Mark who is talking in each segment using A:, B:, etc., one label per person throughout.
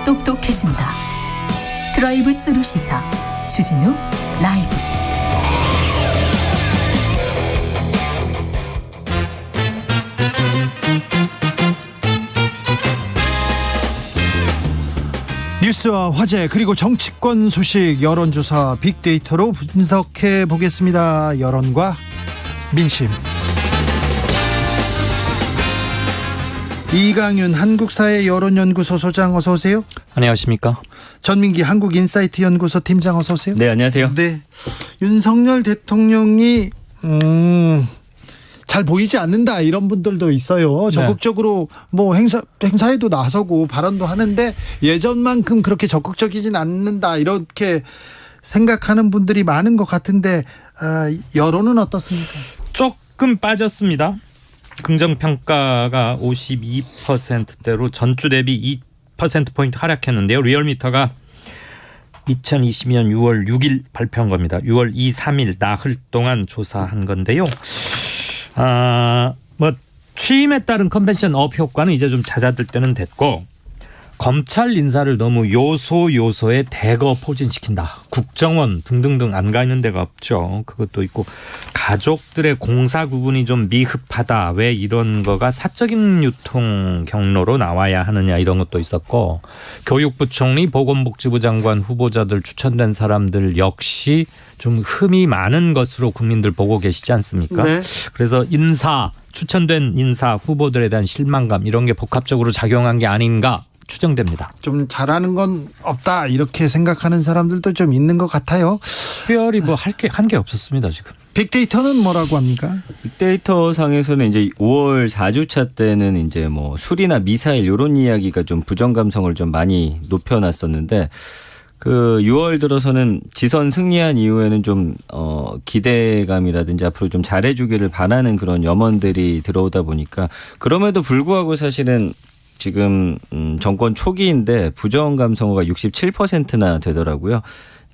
A: 똑똑해진다. 드라이브 스루 시사 주진우 라이브.
B: 뉴스와 화제 그리고 정치권 소식 여론조사 빅데이터로 분석해 보겠습니다. 여론과 민심. 이강윤 한국사회 여론연구소 소장 어서 오세요.
C: 안녕하십니까.
B: 전민기 한국인사이트 연구소 팀장 어서 오세요.
C: 네, 안녕하세요.
B: 네, 윤석열 대통령이 잘 보이지 않는다 이런 분들도 있어요. 적극적으로 뭐 행사에도 나서고 발언도 하는데 예전만큼 그렇게 적극적이진 않는다 이렇게 생각하는 분들이 많은 것 같은데 여론은 어떻습니까?
C: 조금 빠졌습니다. 긍정평가가 52%대로 전주 대비 2%포인트 하락했는데요. 리얼미터가 2020년 6월 6일 발표한 겁니다. 6월 2, 3일 나흘 동안 조사한 건데요. 취임에 따른 컨벤션 업 효과는 이제 좀 잦아들 때는 됐고, 검찰 인사를 너무 요소에 대거 포진시킨다. 국정원 등등등 안 가 있는 데가 없죠. 그것도 있고, 가족들의 공사 구분이 좀 미흡하다. 왜 이런 거가 사적인 유통 경로로 나와야 하느냐 이런 것도 있었고, 교육부총리, 보건복지부 장관 후보자들 추천된 사람들 역시 좀 흠이 많은 것으로 국민들 보고 계시지 않습니까?
B: 네.
C: 그래서 추천된 인사 후보들에 대한 실망감 이런 게 복합적으로 작용한 게 아닌가 추정됩니다.
B: 좀 잘하는 건 없다 이렇게 생각하는 사람들도 좀 있는 것 같아요.
C: 특별히 뭐 한 게 없었습니다 지금.
B: 빅데이터는 뭐라고 합니까?
D: 빅데이터 상에서는 이제 5월 4주차 때는 이제 뭐 술이나 미사일 이런 이야기가 좀 부정 감성을 좀 많이 높여놨었는데, 그 6월 들어서는 지선 승리한 이후에는 좀 기대감이라든지 앞으로 좀 잘해주기를 바라는 그런 염원들이 들어오다 보니까, 그럼에도 불구하고 사실은 지금 정권 초기인데 부정 감성어가 67%나 되더라고요.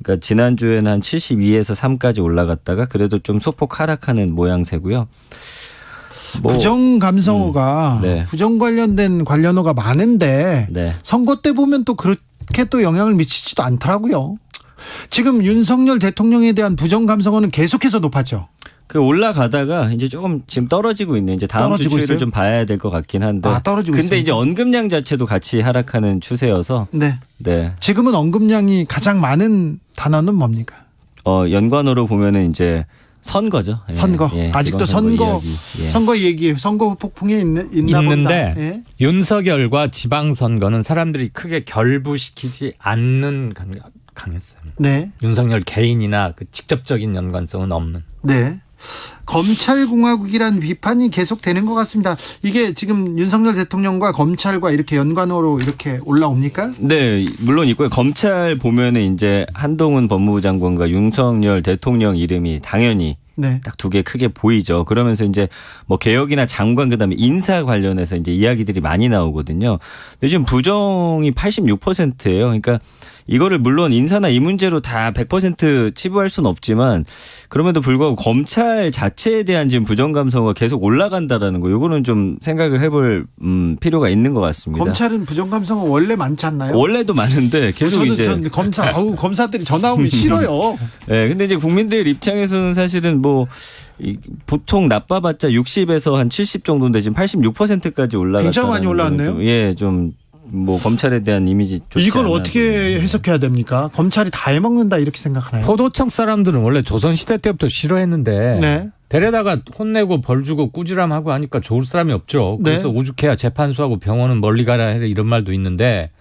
D: 그러니까 지난주에는 한 72에서 3까지 올라갔다가 그래도 좀 소폭 하락하는 모양새고요.
B: 부정 감성어가
D: 네.
B: 부정 관련된 관련어가 많은데
D: 네.
B: 선거 때 보면 또 그렇게 또 영향을 미치지도 않더라고요. 지금 윤석열 대통령에 대한 부정 감성어는 계속해서 높았죠.
D: 그 올라가다가 이제 조금 지금 떨어지고 있는, 이제 다음 주 추이를 좀 봐야 될 것 같긴 한데.
B: 떨어지고
D: 근데
B: 있습니다.
D: 이제 언급량 자체도 같이 하락하는 추세여서.
B: 네.
D: 네.
B: 지금은 언급량이 가장 많은 단어는 뭡니까?
D: 연관어로 보면은 이제 선거죠. 예,
B: 선거.
D: 예,
B: 아직도
D: 지방선거
B: 선거
D: 이야기. 예.
B: 선거 얘기, 선거 후폭풍이 있나
C: 있는데
B: 본다. 예.
C: 윤석열과 지방선거는 사람들이 크게 결부시키지 않는 강했어요.
B: 네.
C: 윤석열 개인이나 그 직접적인 연관성은 없는.
B: 네. 검찰공화국이란 비판이 계속되는 것 같습니다. 이게 지금 윤석열 대통령과 검찰과 이렇게 연관어로 이렇게 올라옵니까?
D: 네, 물론 있고요. 검찰 보면은 이제 한동훈 법무부 장관과 윤석열 대통령 이름이 당연히
B: 네.
D: 딱 두 개 크게 보이죠. 그러면서 이제 뭐 개혁이나 장관 그다음에 인사 관련해서 이제 이야기들이 많이 나오거든요. 요즘 부정이 86%예요. 그러니까 이거를 물론 인사나 이 문제로 다 100% 치부할 수는 없지만, 그럼에도 불구하고 검찰 자체에 대한 지금 부정 감성이 계속 올라간다라는 거, 이거는 좀 생각을 해볼 필요가 있는 것 같습니다.
B: 검찰은 부정 감성은 원래 많지 않나요?
D: 원래도 많은데 계속
B: 저는 검사들이 전화 오면 싫어요.
D: 네, 근데 이제 국민들 입장에서는 사실은 뭐 보통 나빠봤자 60에서 한 70 정도인데 지금 86%까지 올라갔다.
B: 굉장히 많이 올라왔네요.
D: 좀 뭐 검찰에 대한 이미지 좋지
B: 이걸
D: 않아.
B: 어떻게 해석해야 됩니까? 검찰이 다 해먹는다 이렇게 생각하나요?
C: 포도청 사람들은 원래 조선시대 때부터 싫어했는데
B: 네.
C: 데려다가 혼내고 벌 주고 꾸지람하고 하니까 좋을 사람이 없죠. 그래서
B: 네.
C: 오죽해야 재판소하고 병원은 멀리 가라 해라 이런 말도 있는데,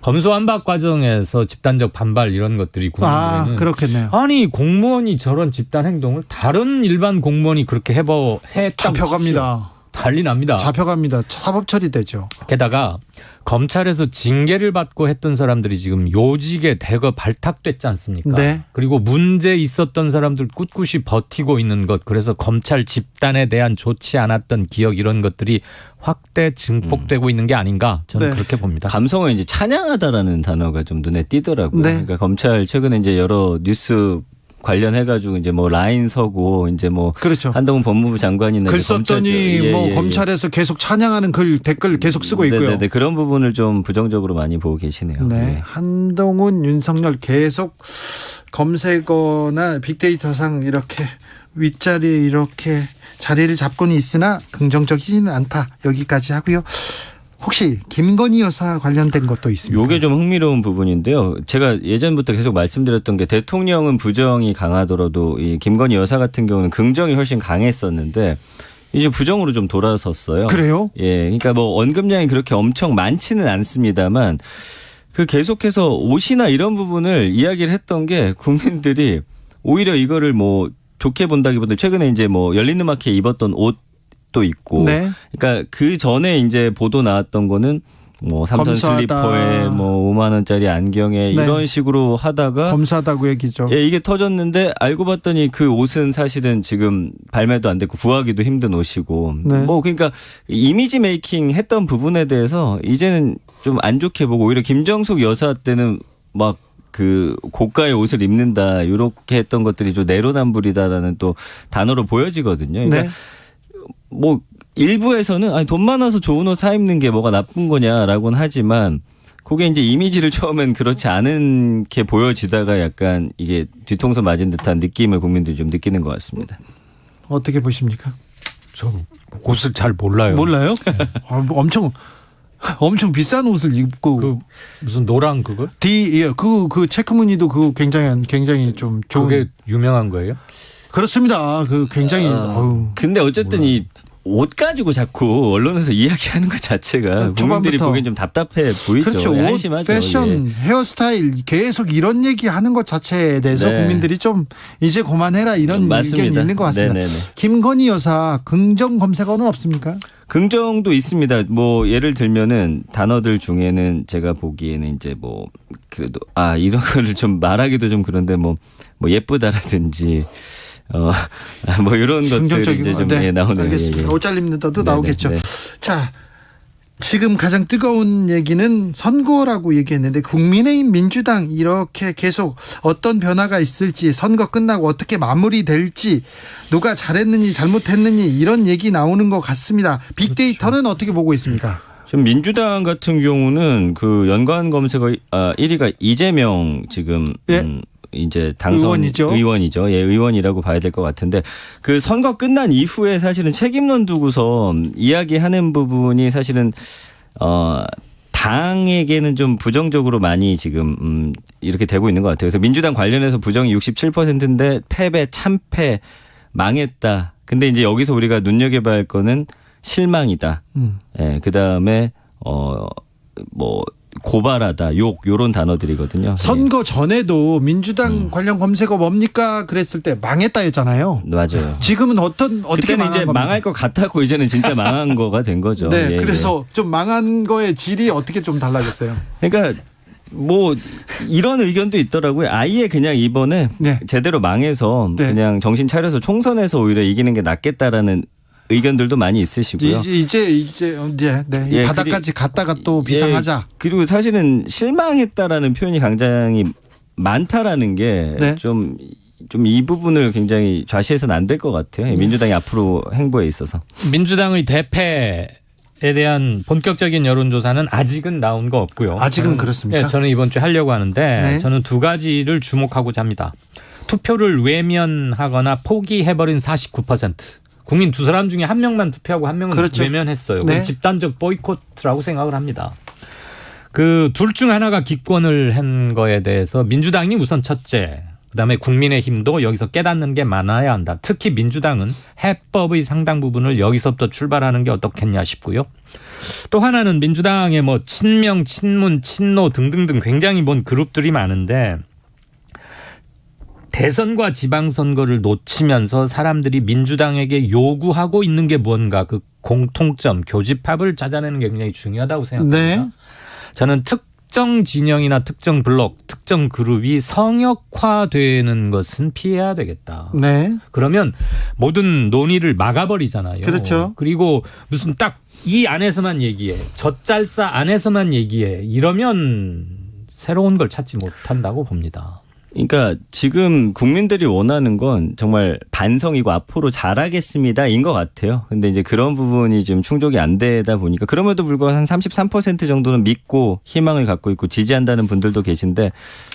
C: 검수완박 과정에서 집단적 반발 이런 것들이 국민들에는
B: 그렇겠네요.
C: 아니 공무원이 저런 집단 행동을 다른 일반 공무원이 그렇게 했다고
B: 잡혀갑니다.
C: 난리 납니다.
B: 잡혀갑니다. 사법 처리되죠.
C: 게다가 검찰에서 징계를 받고 했던 사람들이 지금 요직에 대거 발탁됐지 않습니까?
B: 네.
C: 그리고 문제 있었던 사람들 꿋꿋이 버티고 있는 것, 그래서 검찰 집단에 대한 좋지 않았던 기억 이런 것들이 확대 증폭되고 있는 게 아닌가 저는
B: 네.
C: 그렇게 봅니다.
D: 감성을 이제 찬양하다라는 단어가 좀 눈에 띄더라고요.
B: 네.
D: 그러니까 검찰 최근에 이제 여러 뉴스 관련해가지고 이제 뭐 라인 서고 이제 뭐
B: 그렇죠.
D: 한동훈 법무부 장관이나
B: 글
D: 이제 검찰
B: 썼더니 뭐 검찰에서 계속 찬양하는 글 댓글 계속 쓰고 있고요.
D: 네네네. 그런 부분을 좀 부정적으로 많이 보고 계시네요.
B: 네.
D: 네.
B: 한동훈, 윤석열 계속 검색어나 빅데이터상 이렇게 윗자리에 이렇게 자리를 잡고는 있으나 긍정적이지는 않다. 여기까지 하고요. 혹시 김건희 여사 관련된 것도 있습니까?
D: 요게 좀 흥미로운 부분인데요. 제가 예전부터 계속 말씀드렸던 게 대통령은 부정이 강하더라도 이 김건희 여사 같은 경우는 긍정이 훨씬 강했었는데 이제 부정으로 좀 돌아섰어요.
B: 그래요?
D: 예. 그러니까 뭐 언급량이 그렇게 엄청 많지는 않습니다만 그 계속해서 옷이나 이런 부분을 이야기를 했던 게 국민들이 오히려 이거를 뭐 좋게 본다기보다 최근에 이제 뭐 열린음악회에 입었던 옷도 있고
B: 네.
D: 그러니까 그 전에 이제 보도 나왔던 거는 뭐 3톤
B: 검사하다.
D: 슬리퍼에 뭐 5만 원짜리 안경에
B: 네.
D: 이런 식으로 하다가
B: 검사다고 얘기죠.
D: 예, 이게 터졌는데 알고 봤더니 그 옷은 사실은 지금 발매도 안 됐고 구하기도 힘든 옷이고
B: 네.
D: 뭐 그러니까 이미지 메이킹 했던 부분에 대해서 이제는 좀 안 좋게 보고 오히려 김정숙 여사 때는 막 그 고가의 옷을 입는다 이렇게 했던 것들이 좀 내로남불이다라는 또 단어로 보여지거든요. 그러니까
B: 네.
D: 뭐 일부에서는 아니 돈 많아서 좋은 옷 사 입는 게 뭐가 나쁜 거냐라고는 하지만 그게 이제 이미지를 처음엔 그렇지 않은 게 보여지다가 약간 이게 뒤통수 맞은 듯한 느낌을 국민들이 좀 느끼는 것 같습니다.
B: 어떻게 보십니까?
C: 저 옷을 잘 몰라요.
B: 몰라요? 뭐 엄청 비싼 옷을 입고
C: 그 무슨 노랑 그거?
B: 그 체크 무늬도 그 굉장히 좀 좋은.
C: 그게 유명한 거예요?
B: 그렇습니다. 그 굉장히 어우.
D: 근데 어쨌든 이 옷 가지고 자꾸 언론에서 이야기하는 것 자체가 국민들이
B: 초반부터.
D: 보기엔 좀 답답해 보이죠.
B: 그렇죠. 옷,
D: 한심하죠.
B: 패션,
D: 예.
B: 헤어스타일 계속 이런 얘기하는 것 자체에 대해서
D: 네.
B: 국민들이 좀 이제 그만해라 이런
D: 맞습니다.
B: 의견이 있는 것 같습니다.
D: 네네네.
B: 김건희 여사 긍정 검색어는 없습니까?
D: 긍정도 있습니다. 뭐 예를 들면은 단어들 중에는 제가 보기에는 이제 뭐 그래도 이런 거를 좀 말하기도 좀 그런데 뭐 예쁘다라든지 뭐 이런 것들이 이제 좀 나오네요.
B: 알겠습니다.
D: 예, 예.
B: 옷 잘 입는다도
D: 네네,
B: 나오겠죠.
D: 네.
B: 자, 지금 가장 뜨거운 얘기는 선거라고 얘기했는데 국민의힘 민주당 이렇게 계속 어떤 변화가 있을지 선거 끝나고 어떻게 마무리될지 누가 잘했느니 잘못했느니 이런 얘기 나오는 것 같습니다. 빅데이터는 어떻게 보고 있습니까?
D: 지금 민주당 같은 경우는 그 연관 검색어 1위가 이재명 지금
B: 예.
D: 이제 당선 의원이죠. 예, 의원이라고 봐야 될 것 같은데 그 선거 끝난 이후에 사실은 책임론 두고서 이야기하는 부분이 사실은 당에게는 좀 부정적으로 많이 지금 이렇게 되고 있는 것 같아요. 그래서 민주당 관련해서 부정이 67%인데 패배, 참패, 망했다. 근데 이제 여기서 우리가 눈여겨봐야 할 거는 실망이다. 예, 그다음에 뭐 고발하다, 욕 요런 단어들이거든요.
B: 선거 전에도 민주당 관련 검색어 뭡니까 그랬을 때 망했다였잖아요.
D: 맞아요.
B: 지금은 어떻게
D: 그때는
B: 망한
D: 이제
B: 겁니까?
D: 망할 것 같았고 이제는 진짜 망한 거가 된 거죠.
B: 네,
D: 예,
B: 그래서 좀 망한 거의 질이 어떻게 좀 달라졌어요?
D: 그러니까 뭐 이런 의견도 있더라고요. 아예 그냥 이번에
B: 네.
D: 제대로 망해서
B: 네.
D: 그냥 정신 차려서 총선에서 오히려 이기는 게 낫겠다라는 의견들도 많이 있으시고요.
B: 이제 네.
D: 예,
B: 바닥까지 갔다가 또 비상하자.
D: 예, 그리고 사실은 실망했다라는 표현이 굉장히 많다라는 게
B: 네.
D: 좀 이 부분을 굉장히 좌시해서는 안 될 것 같아요. 민주당이 앞으로 행보에 있어서.
C: 민주당의 대패에 대한 본격적인 여론조사는 아직은 나온 거 없고요.
B: 아직은 그렇습니까?
C: 예, 저는 이번 주에 하려고 하는데
B: 네.
C: 저는 두 가지를 주목하고자 합니다. 투표를 외면하거나 포기해버린 49%. 국민 두 사람 중에 한 명만 투표하고 한 명은
B: 그렇죠.
C: 외면했어요.
B: 네.
C: 집단적 보이콧이라고 생각을 합니다. 그 둘 중 하나가 기권을 한 거에 대해서 민주당이 우선 첫째, 그다음에 국민의힘도 여기서 깨닫는 게 많아야 한다. 특히 민주당은 해법의 상당 부분을 여기서부터 출발하는 게 어떻겠냐 싶고요. 또 하나는 민주당의 뭐 친명, 친문, 친노 등등등 굉장히 뭔 그룹들이 많은데 대선과 지방선거를 놓치면서 사람들이 민주당에게 요구하고 있는 게 뭔가 그 공통점, 교집합을 찾아내는 게 굉장히 중요하다고 생각합니다.
B: 네.
C: 저는 특정 진영이나 특정 블록, 특정 그룹이 성역화되는 것은 피해야 되겠다.
B: 네.
C: 그러면 모든 논의를 막아버리잖아요.
B: 그렇죠.
C: 그리고 무슨 딱 이 안에서만 얘기해. 젖잘싸 안에서만 얘기해. 이러면 새로운 걸 찾지 못한다고 봅니다.
D: 그러니까 지금 국민들이 원하는 건 정말 반성이고 앞으로 잘하겠습니다인 것 같아요. 근데 이제 그런 부분이 지금 충족이 안 되다 보니까 그럼에도 불구하고 한 33% 정도는 믿고 희망을 갖고 있고 지지한다는 분들도 계신데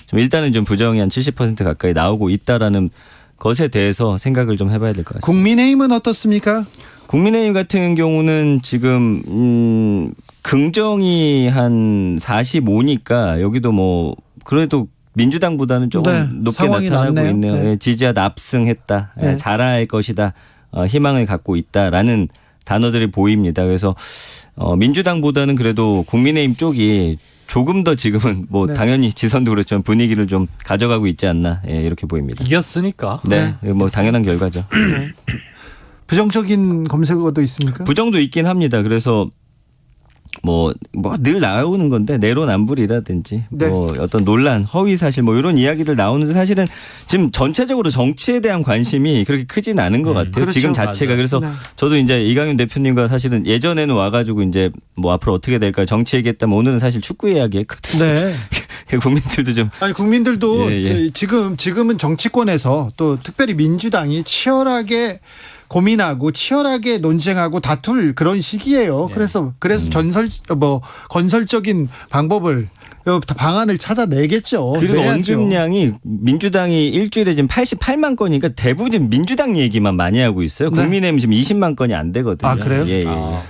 D: 좀 일단은 좀 부정이 한 70% 가까이 나오고 있다라는 것에 대해서 생각을 좀 해봐야 될 것 같습니다.
B: 국민의힘은 어떻습니까?
D: 국민의힘 같은 경우는 지금 긍정이 한 45니까 여기도 뭐 그래도 민주당보다는 조금
B: 네,
D: 높게
B: 상황이
D: 나타나고
B: 낫네요.
D: 있네요.
B: 네.
D: 지지하 납승했다.
B: 네.
D: 잘할 것이다. 희망을 갖고 있다라는 단어들이 보입니다. 그래서 민주당보다는 그래도 국민의힘 쪽이 조금 더 지금은 뭐
B: 네.
D: 당연히 지선도 그렇지만 분위기를 좀 가져가고 있지 않나 이렇게 보입니다.
C: 이겼으니까.
D: 네, 뭐 당연한 결과죠.
B: 부정적인 검색어도 있습니까?
D: 부정도 있긴 합니다. 그래서 뭐 늘 나오는 건데 내로남불이라든지
B: 네.
D: 뭐 어떤 논란, 허위 사실 뭐 이런 이야기들 나오는데 사실은 지금 전체적으로 정치에 대한 관심이 그렇게 크진 않은 것 같아요.
B: 그렇죠.
D: 지금 자체가
C: 맞아요.
D: 그래서
B: 네.
D: 저도 이제 이강윤 대표님과 사실은 예전에는 와가지고 이제 뭐 앞으로 어떻게 될까 정치 얘기했다면 오늘은 사실 축구 이야기했거든요.
B: 네.
D: 국민들도 좀
B: 아니 국민들도
D: 예, 예.
B: 지금은 정치권에서 또 특별히 민주당이 치열하게 고민하고 치열하게 논쟁하고 다툴 그런 시기예요. 그래서 건설적인 방법을 방안을 찾아내겠죠.
D: 그리고
B: 내야죠.
D: 언급량이 민주당이 일주일에 지금 88만 건이니까 대부분 지금 민주당 얘기만 많이 하고 있어요.
B: 네.
D: 국민의힘 지금 20만 건이 안 되거든요.
B: 아, 그래요?
D: 예, 예.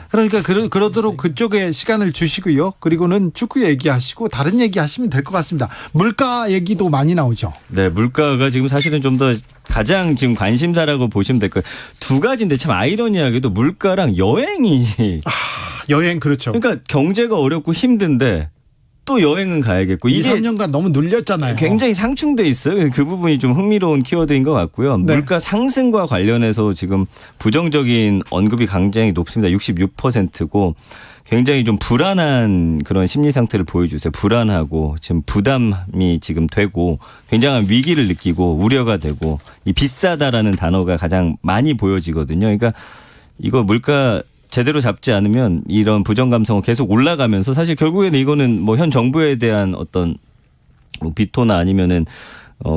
B: 그러니까 그러도록 그쪽에 시간을 주시고요. 그리고는 축구 얘기하시고 다른 얘기하시면 될 것 같습니다. 물가 얘기도 많이 나오죠.
D: 네, 물가가 지금 사실은 좀 더 가장 지금 관심사라고 보시면 될 거예요. 두 가지인데 참 아이러니하게도 물가랑 여행이
B: 여행 그렇죠.
D: 그러니까 경제가 어렵고 힘든데 또 여행은 가야겠고
B: 2,
D: 이게
B: 3년간 너무 눌렸잖아요.
D: 굉장히 상충돼 있어요. 그 부분이 좀 흥미로운 키워드인 것 같고요.
B: 네.
D: 물가 상승과 관련해서 지금 부정적인 언급이 굉장히 높습니다. 66%고 굉장히 좀 불안한 그런 심리 상태를 보여주세요. 불안하고 지금 부담이 지금 되고 굉장한 위기를 느끼고 우려가 되고 이 비싸다라는 단어가 가장 많이 보여지거든요. 그러니까 이거 물가 제대로 잡지 않으면 이런 부정 감성은 계속 올라가면서 사실 결국에는 이거는 뭐 현 정부에 대한 어떤 뭐 비토나 아니면은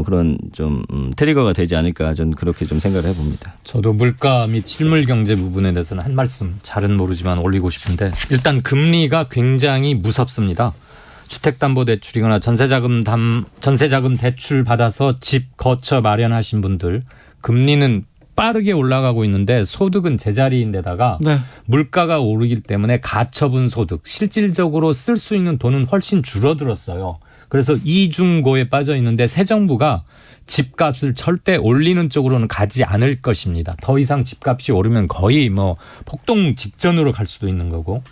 D: 그런 좀 트리거가 되지 않을까 저는 그렇게 좀 생각을 해봅니다.
C: 저도 물가 및 실물 경제 부분에 대해서는 한 말씀 잘은 모르지만 올리고 싶은데 일단 금리가 굉장히 무섭습니다. 주택담보대출이거나 전세자금 대출 받아서 집 거처 마련하신 분들 금리는 빠르게 올라가고 있는데 소득은 제자리인데다가
B: 네.
C: 물가가 오르기 때문에 가처분 소득 실질적으로 쓸 수 있는 돈은 훨씬 줄어들었어요. 그래서 이중고에 빠져 있는데 새 정부가 집값을 절대 올리는 쪽으로는 가지 않을 것입니다. 더 이상 집값이 오르면 거의 뭐 폭동 직전으로 갈 수도 있는 거고.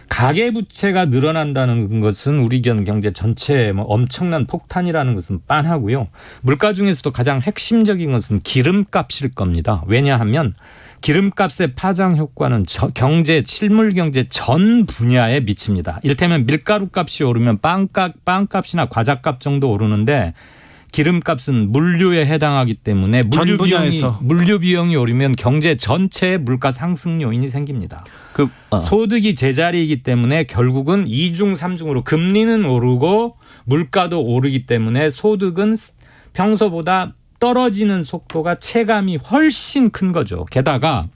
C: 가계부채가 늘어난다는 것은 우리 경제 전체에 뭐 엄청난 폭탄이라는 것은 빤하고요. 물가 중에서도 가장 핵심적인 것은 기름값일 겁니다. 왜냐하면 기름값의 파장 효과는 실물 경제 전 분야에 미칩니다. 이를테면 밀가루 값이 오르면 빵값이나 과자값 정도 오르는데 기름값은 물류에 해당하기 때문에 물류 비용이 오르면 경제 전체의 물가 상승 요인이 생깁니다. 소득이 제자리이기 때문에 결국은 2중 3중으로 금리는 오르고 물가도 오르기 때문에 소득은 평소보다 떨어지는 속도가 체감이 훨씬 큰 거죠. 게다가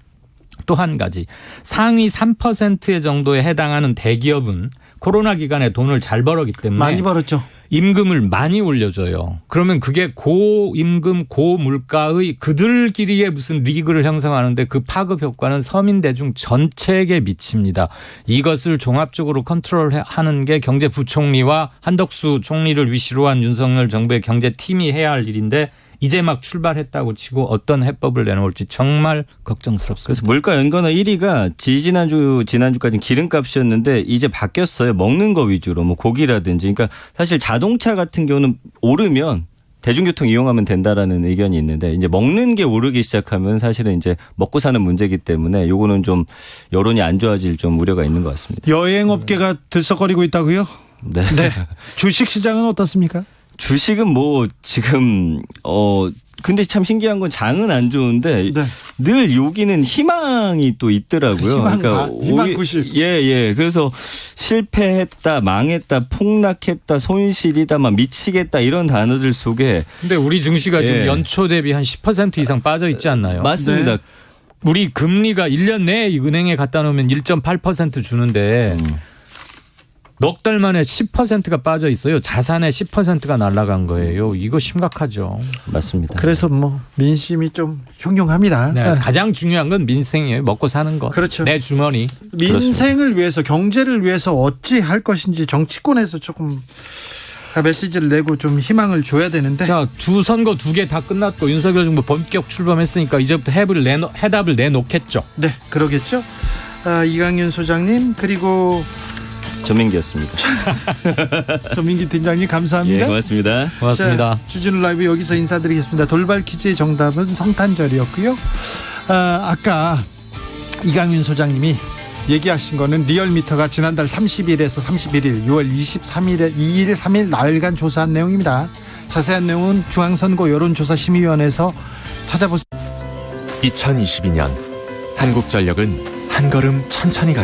C: 또 한 가지 상위 3% 정도에 해당하는 대기업은 코로나 기간에 돈을 잘 벌었기 때문에
B: 많이 벌었죠.
C: 임금을 많이 올려줘요. 그러면 그게 고임금 고물가의 그들끼리의 무슨 리그를 형성하는데 그 파급 효과는 서민 대중 전체에게 미칩니다. 이것을 종합적으로 컨트롤하는 게 경제부총리와 한덕수 총리를 위시로 한 윤석열 정부의 경제팀이 해야 할 일인데 이제 막 출발했다고 치고 어떤 해법을 내놓을지 정말 걱정스럽습니다.
D: 그래서 물가 연관어 1위가 지난주까지는 기름값이었는데 이제 바뀌었어요. 먹는 거 위주로 뭐 고기라든지. 그러니까 사실 자동차 같은 경우는 오르면 대중교통 이용하면 된다라는 의견이 있는데 이제 먹는 게 오르기 시작하면 사실은 이제 먹고 사는 문제이기 때문에 요거는 좀 여론이 안 좋아질 좀 우려가 있는 것 같습니다.
B: 여행업계가 들썩거리고 있다고요?
D: 네.
B: 주식 시장은 어떻습니까?
D: 주식은 뭐 지금 근데 참 신기한 건 장은 안 좋은데
B: 네.
D: 늘 여기는 희망이 또 있더라고요.
B: 희망 90.
D: 예. 그래서 실패했다, 망했다, 폭락했다, 손실이다, 막 미치겠다 이런 단어들 속에
C: 근데 우리 증시가 지금
D: 예.
C: 연초 대비 한 10% 이상 빠져 있지 않나요?
D: 맞습니다.
B: 네.
C: 우리 금리가 1년 내에 이 은행에 갖다 놓으면 1.8% 주는데 넉 달 만에 10%가 빠져 있어요. 자산의 10%가 날아간 거예요. 이거 심각하죠.
D: 맞습니다.
B: 그래서 뭐 민심이 좀 흉흉합니다.
C: 네, 가장 중요한 건 민생이에요. 먹고 사는 거.
B: 그렇죠.
C: 내 주머니.
B: 민생을 위해서 경제를 위해서 어찌 할 것인지 정치권에서 조금 메시지를 내고 좀 희망을 줘야 되는데.
C: 자, 두 선거 2개 다 끝났고 윤석열 정부 본격 출범했으니까 이제부터 해답을 내놓겠죠.
B: 네, 그러겠죠. 이강윤 소장님 그리고
D: 전민기였습니다.
B: 전민기 팀장님 감사합니다.
D: 예, 고맙습니다.
C: 고맙습니다.
B: 자, 주진우 라이브 여기서 인사드리겠습니다. 돌발 퀴즈의 정답은 성탄절이었고요. 아까 이강윤 소장님이 얘기하신 거는 리얼미터가 지난달 30일에서 31일, 6월 23일에 2일, 3일 나흘간 조사한 내용입니다. 자세한 내용은 중앙선거 여론조사심의위원회에서 찾아보세요.
E: 2022년 한국전력은 한 걸음 천천히 가